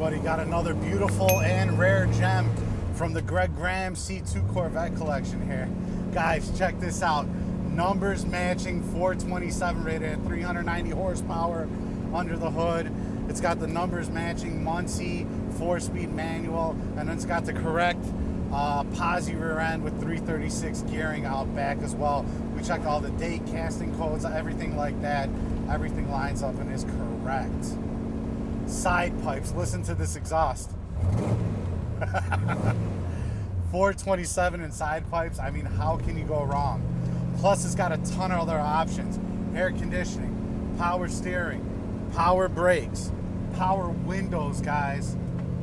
everybody, got another beautiful and rare gem from the Greg Graham C2 Corvette collection here. Guys, check this out. Numbers matching 427 rated at 390 horsepower under the hood. It's got the numbers matching Muncie 4-speed manual, and then it's got the correct posi rear end with 336 gearing out back as well. We checked all the date, casting codes, everything like that. Everything lines up and is correct. Side pipes, listen to this exhaust. 427 in side pipes, I mean, how can you go wrong? Plus, it's got a ton of other options. Air conditioning, power steering, power brakes, power windows, guys.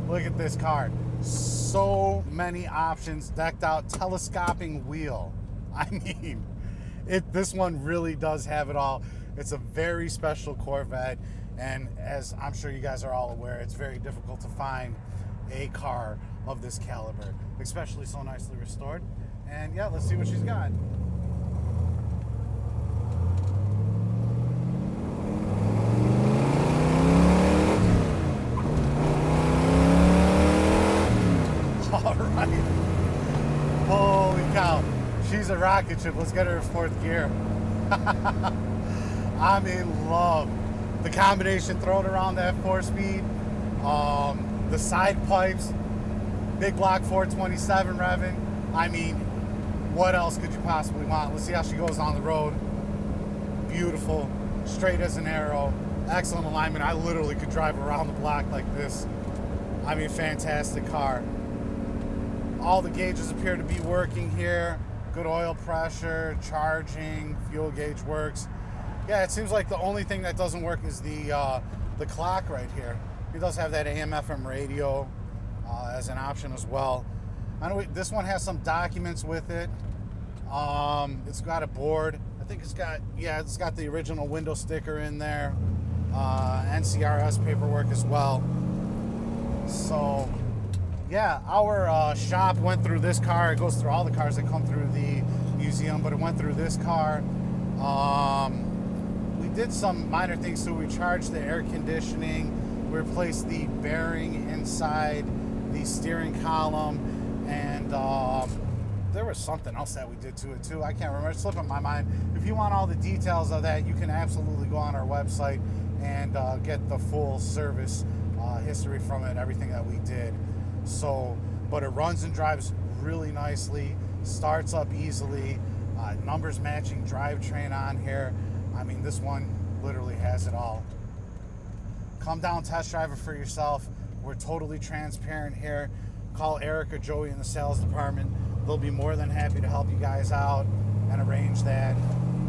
Look at this car. So many options, decked out, telescoping wheel. I mean, this one really does have it all. It's a very special Corvette, and as I'm sure you guys are all aware, it's very difficult to find a car of this caliber, especially so nicely restored. And yeah, let's see what she's got. All right. Holy cow. She's a rocket ship. Let's get her in fourth gear. I'm in love. The combination thrown around that 4-speed, the side pipes, big block 427 revving. I mean, what else could you possibly want? Let's see how she goes on the road. Beautiful, straight as an arrow, excellent alignment. I literally could drive around the block like this. I mean, fantastic car. All the gauges appear to be working here. Good oil pressure, charging, fuel gauge works. Yeah, it seems like the only thing that doesn't work is the clock right here. It does have that AM/FM radio as an option as well. I know this one has some documents with it. It's got a board. I think it's got the original window sticker in there. NCRS paperwork as well. So yeah, our shop went through this car. It goes through all the cars that come through the museum, but it went through this car. We did some minor things, so we charged the air conditioning, we replaced the bearing inside the steering column, and there was something else that we did to it too. I can't remember, it's slipping my mind. If you want all the details of that, you can absolutely go on our website and get the full service history from it, everything that we did. So, but it runs and drives really nicely, starts up easily, numbers matching drivetrain on here. I mean, this one literally has it all. Come down, test drive it for yourself. We're totally transparent here. Call Eric or Joey in the sales department. They'll be more than happy to help you guys out and arrange that.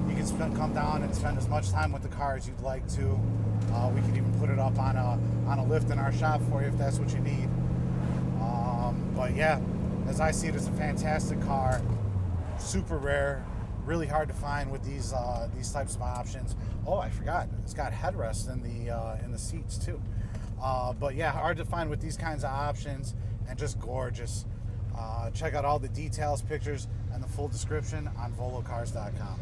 You can come down and spend as much time with the car as you'd like to. We could even put it up on a lift in our shop for you if that's what you need. But yeah, as I see it, it's a fantastic car, super rare, really hard to find with these types of options. Oh, I forgot, it's got headrests in the seats too. But yeah, hard to find with these kinds of options, and just gorgeous. Check out all the details, pictures, and the full description on volocars.com.